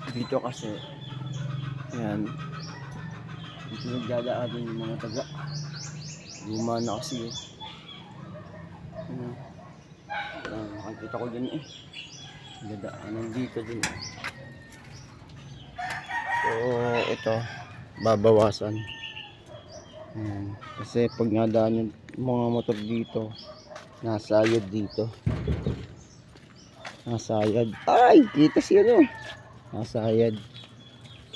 Dito kasi, ayan, dito nagdadaan yung mga taga. Luma na kasi eh. Ayan, nakikita ko dyan eh. Dadaanan dito din eh. So, ito, babawasan. Ayan, kasi pag nadaan yung mga motor dito, nasayad dito. Nasayad. Ay, kita siya no. Nasayad.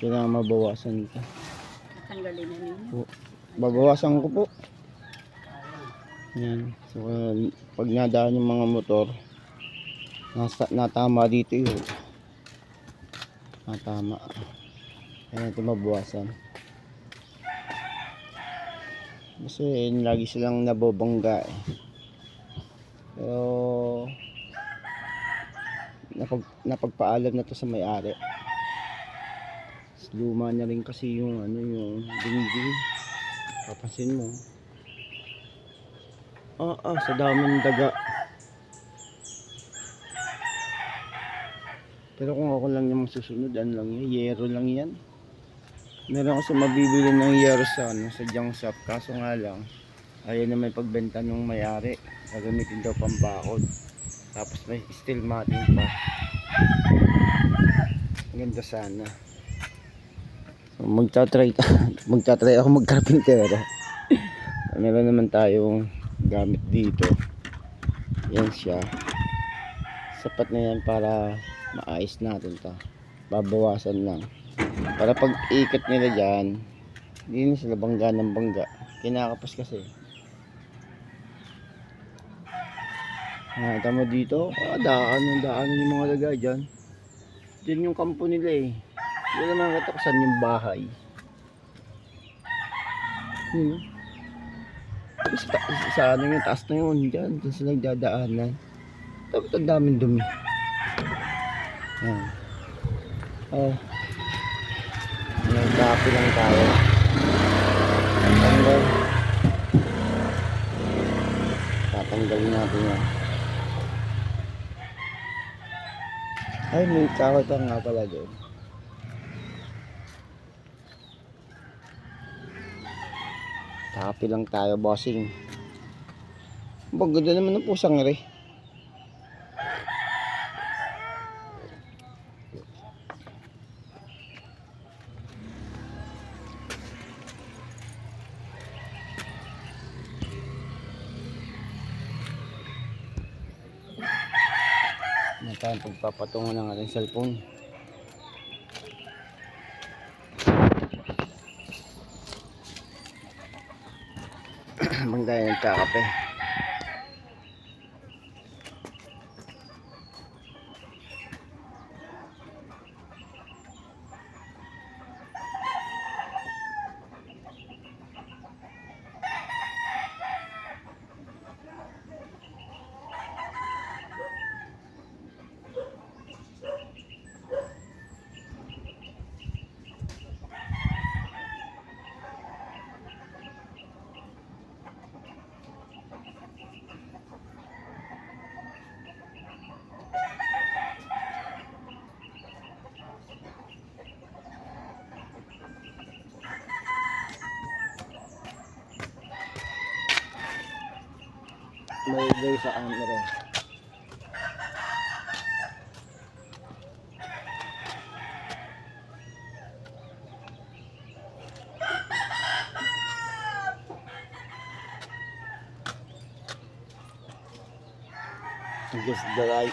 Kailangan mabawasan ito. Tanggalin na ninyo. Babawasan ko po. Yan. So, pag nadaan yung mga motor, natama dito yun. Natama. Kaya ito mabawasan. Kasi lagi silang nabobangga eh. Pero, napagpaalam na to sa may-ari. Luma na rin kasi yung ano, yung dingding. Papansin mo. Sa daming daga. Pero kung ako lang yung susunod, ano lang yan, yero lang yan. Meron kasi mabibili ng yero sa junk shop. Kaso nga lang, ayaw na may pagbenta ng may-ari. Gagamitin daw pambakod. Tapos may steel matting pa. Ganda sana. So, magtatry ako magkarpintero. Meron naman tayong gamit dito. Yan siya. Sapat na yan para maayos natin to. Babawasan lang. Para pag ikot nila dyan, hindi na sila bangga ng bangga. Kinakapos kasi. Tama dito. Daan yung mga laga dyan. Dyan yung kampo nila eh. Hindi naman kataksan yung bahay. Sa ano yung taas na yun. Dyan sila nagdadaanan. Tapos ang daming dumi. Yan. Nagkapi lang tayo. Tatanggalin natin yan. Ay, may kahoy pa nga pala doon. Kapi lang tayo, bossing. Ganda naman ng pusang ere. Na tayong pagpapatungo ng ating cellphone. Bang tayo nagkakape. May day sa camera. Just the light.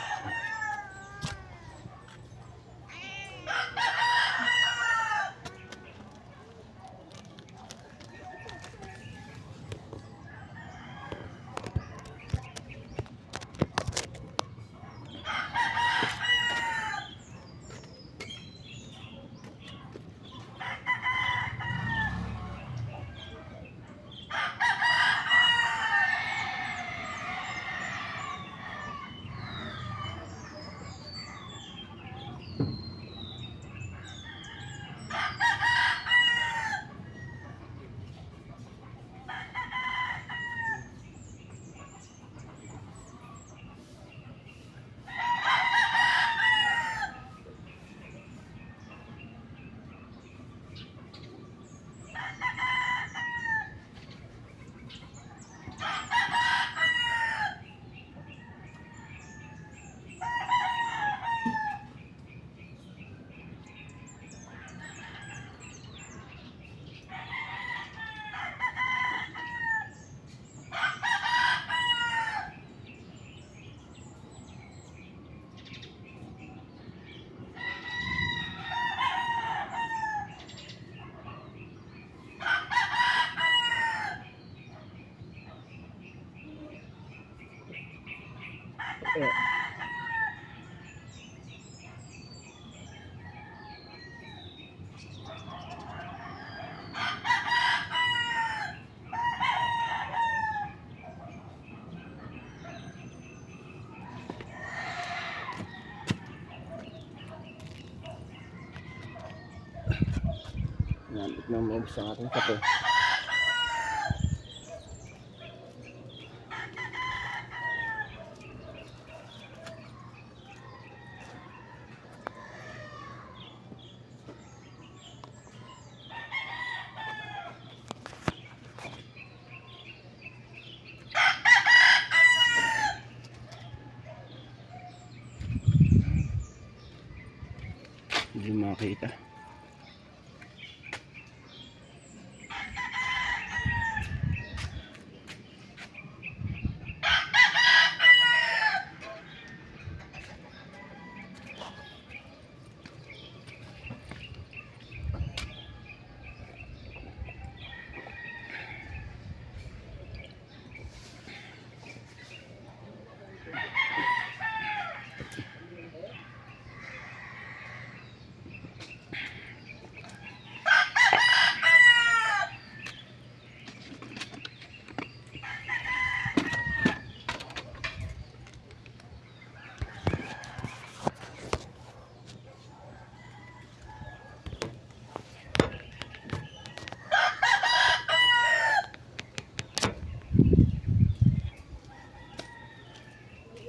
Eh. Nabit na maubos ang ating kape. Hindi makita.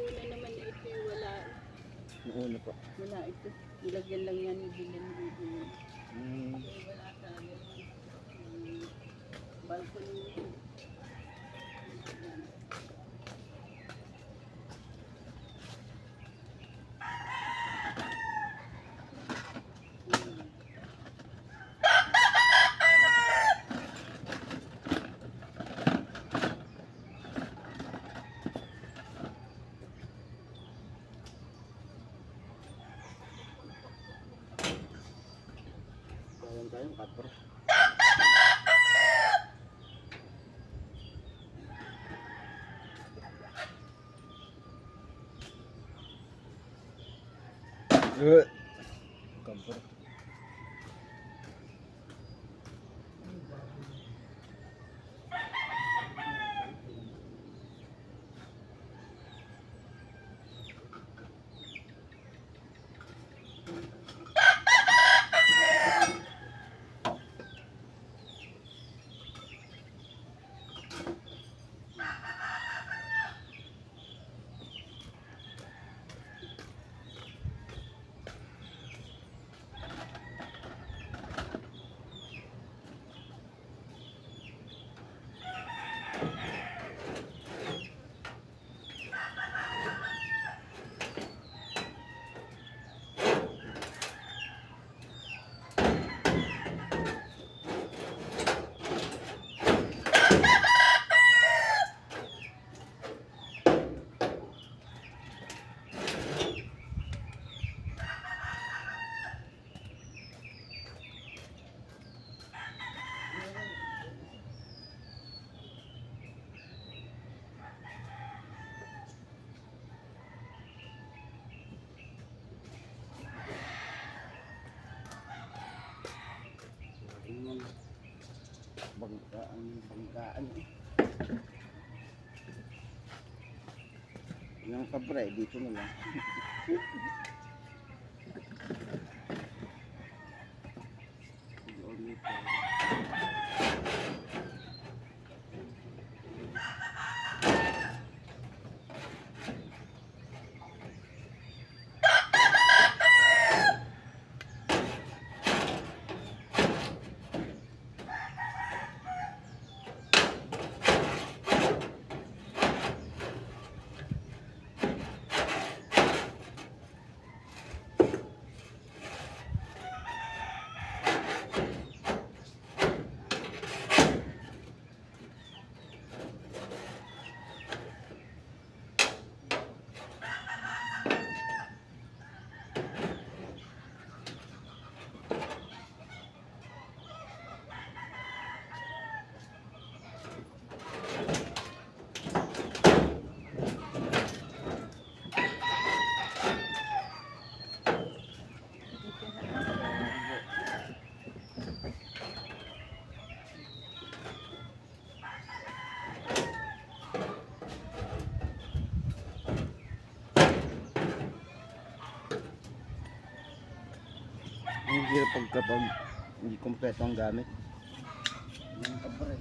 Una naman ito yung wala. Noon po. Wala ito. Nilagyan lang yan ni Dylan dito. Hmm. Wala talaga. Balcony. Kaya tayong kapro. Kapro. Banggaan. Yung kabre, dito na lang. hirap kapag hindi kompleto ang gamit. Yan ka pre.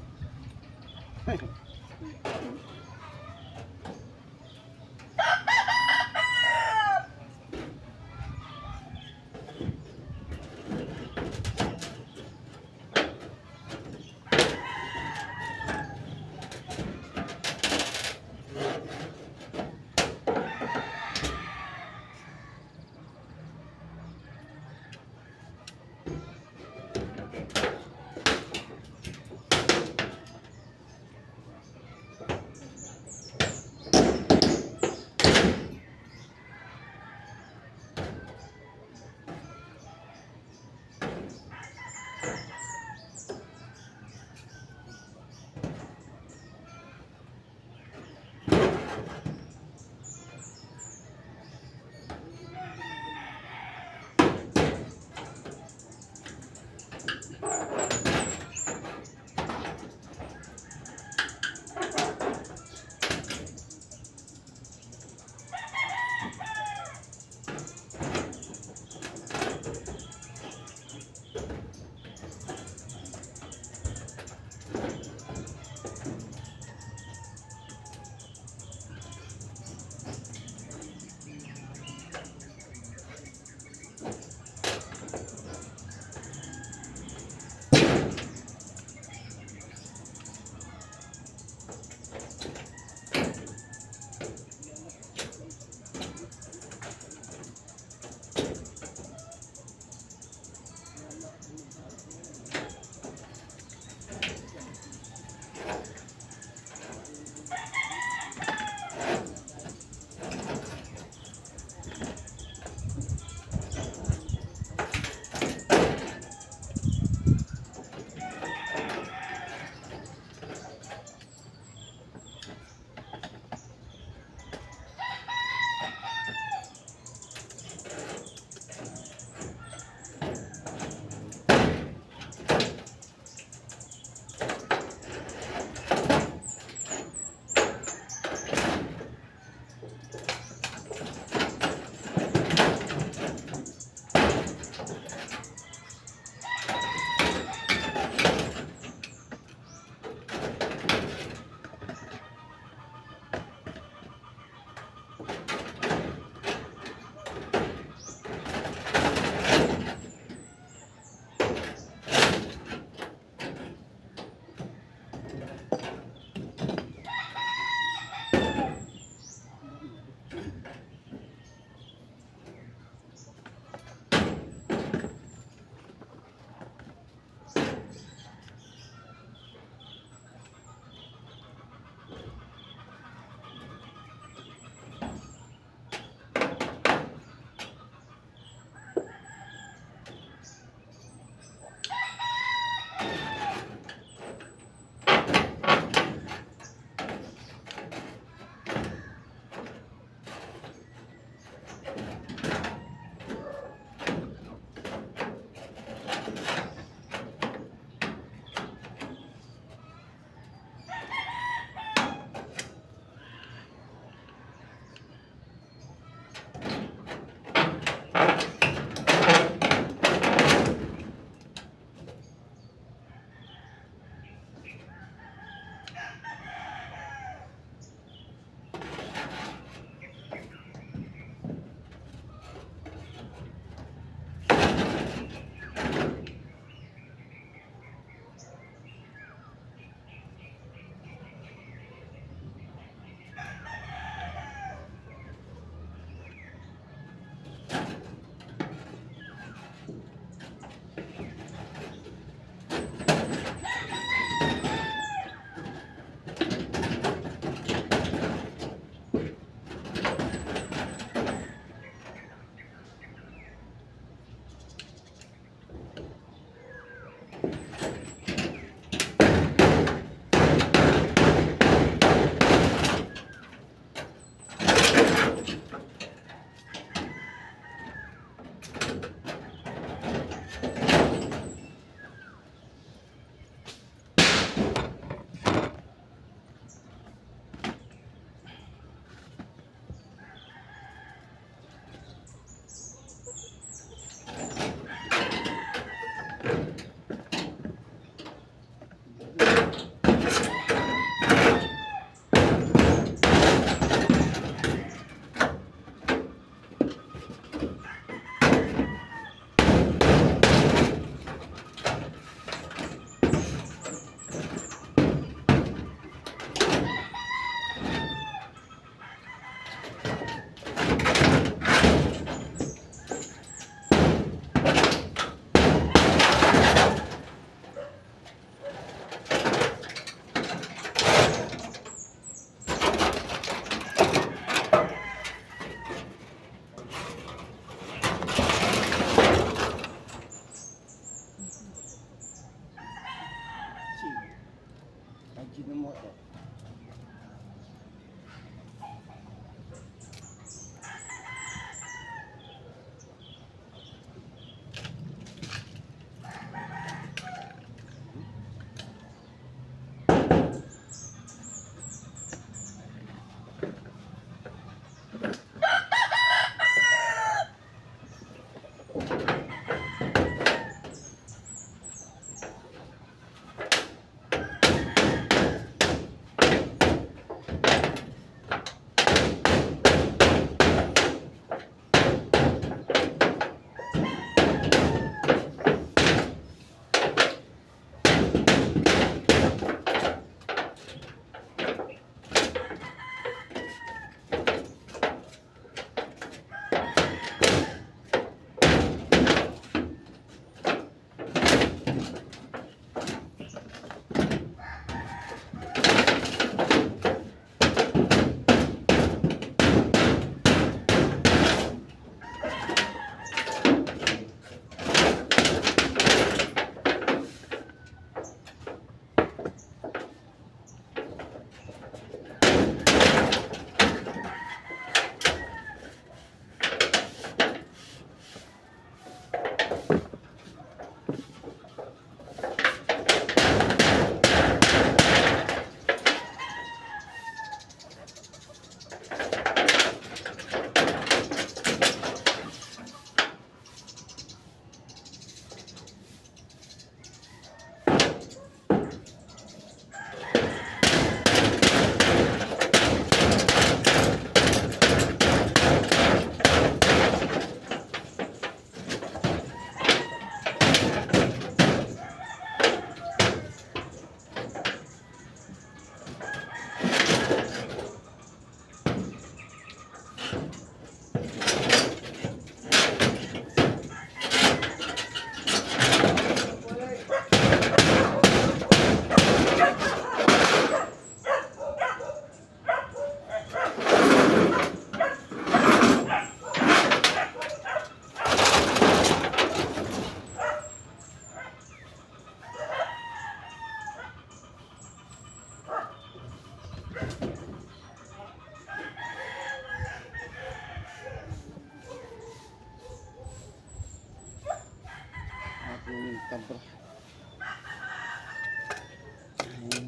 Atin yung tabra. Ayan.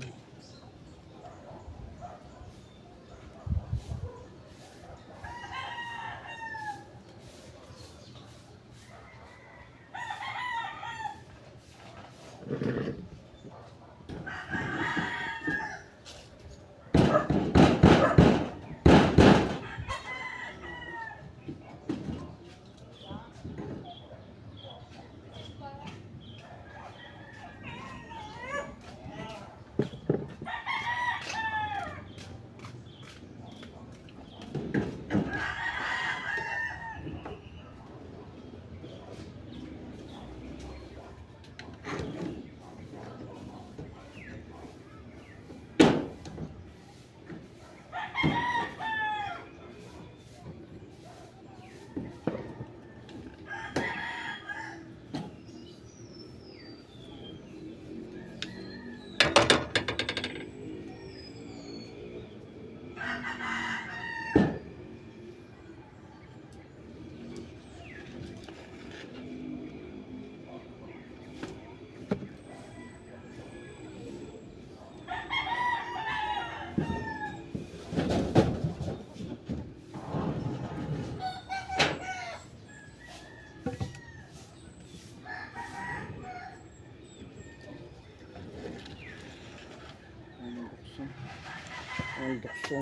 Ang dukso.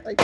Ay!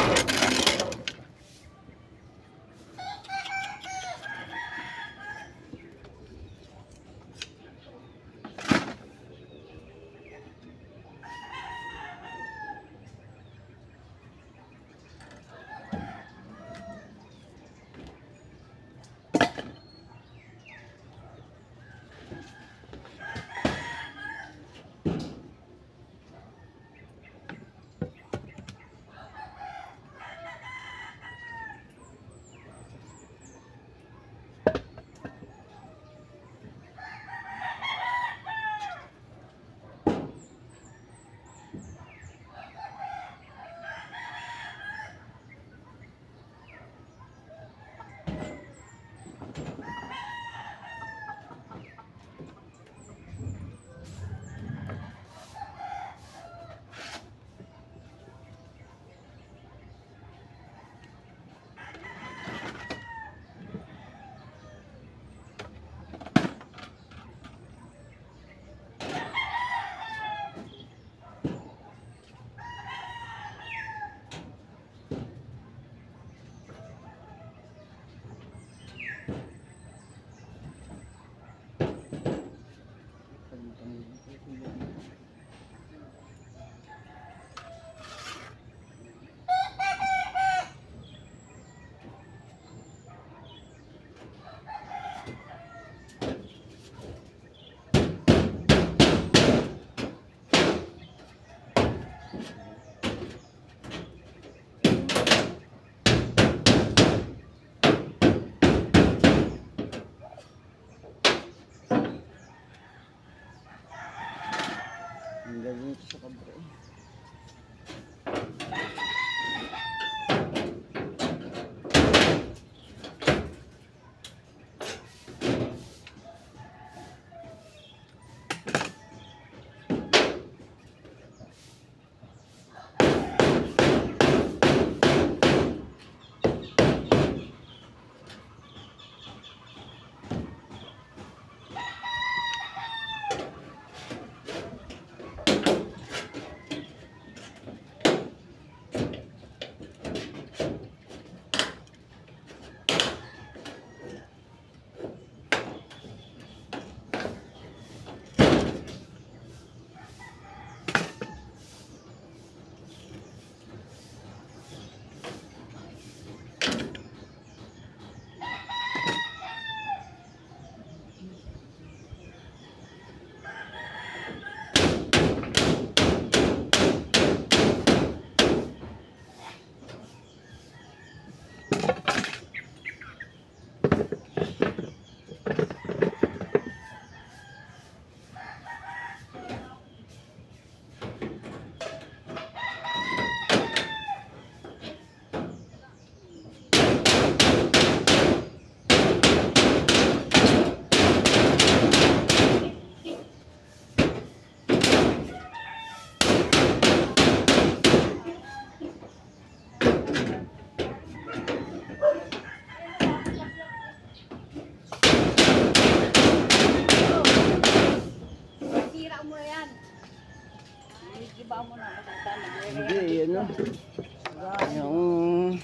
Yung...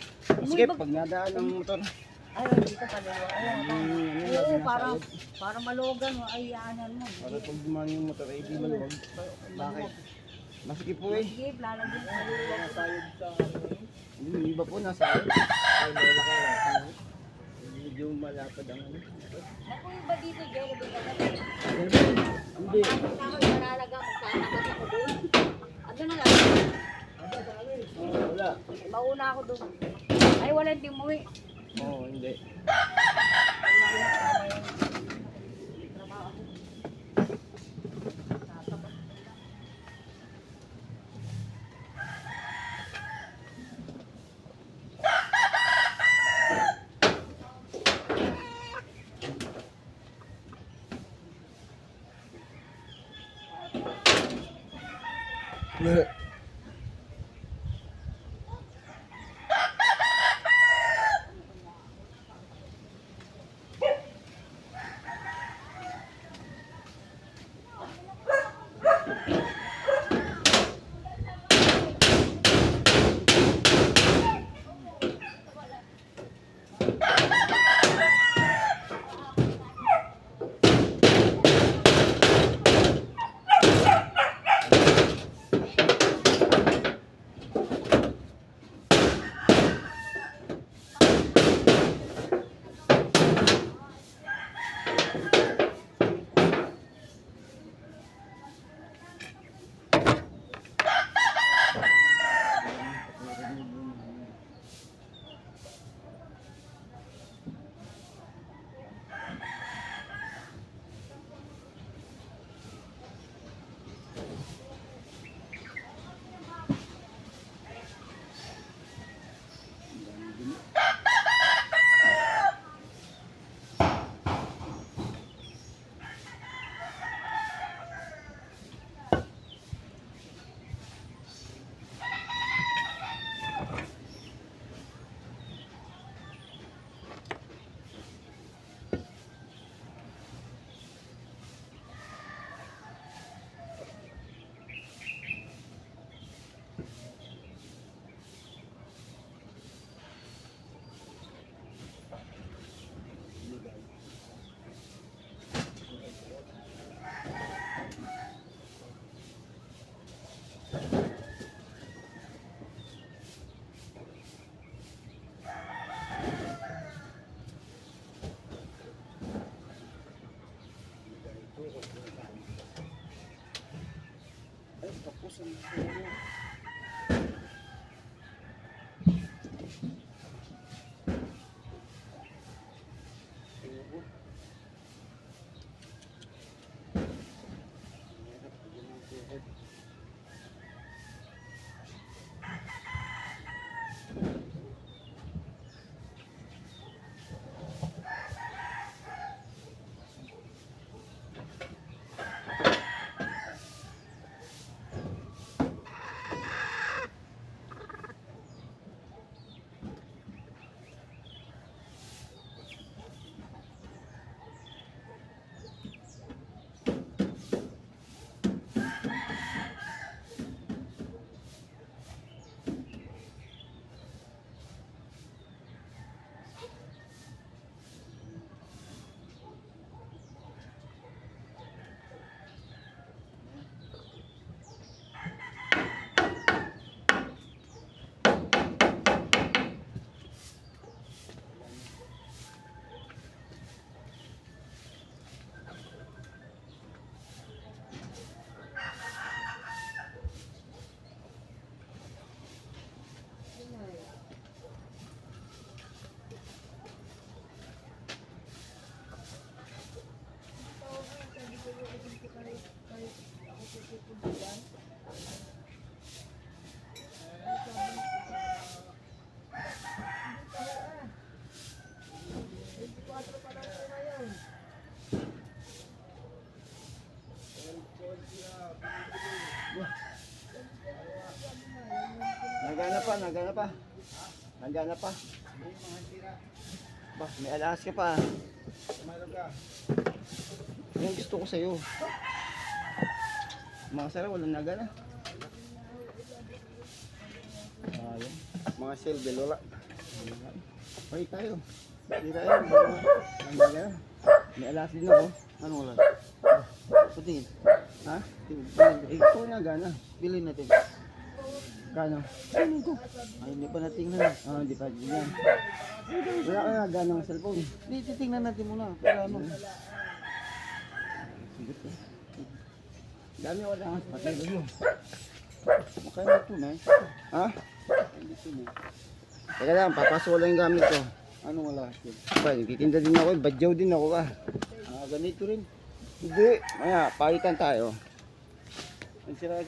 Sige, pag nadaan ng motor. Ay, dito paliwa. Oo, para malugan mo, ay anan mo. Para pag dumaan yung motor ay di maluwag. Bakit? Masikip po eh. Sige, lalagyan mo paliwa. Yung iba po nasa akin. Ay, malaki. Medyo malapad ang ano. Naku, iba dito, Jay, nabig ka na. Hindi. Ako nalalaga, magkakagat ako doon. Ano na lang? Wala. Mauna ako doon. Ay, wala hindi umuwi. Oo, hindi. Bleh. Ay, tapos ang Nagana pa, nagana pa. Nagana pa. Bah, may alas ka pa. Yan gusto ko sa'yo. Mga sara, walang nagana. Mga silver, wala. Pahit tayo. Tira yan. Ang gala. May alas din ako. Ano wala? Patingin. Ha? Tingin. Eh, ito na gana. Bilhin natin. Gano? Ano ito? Ay, hindi pa natingnan. Ah, hindi pa. Yan. Wala ka na gana ng cellphone. Hindi, titingnan natin muna. Para ano? Dami wala nga. Patay mo. Makaya na ito na eh. Ha? Hindi ito na. Teka lang, papasok lang yung gamit ko. Ano wala? Pa, nagtitinda din ako. Badyaw din ako ah. Ah, ganito rin. Hindi. Maya, pakitan tayo. Ang sira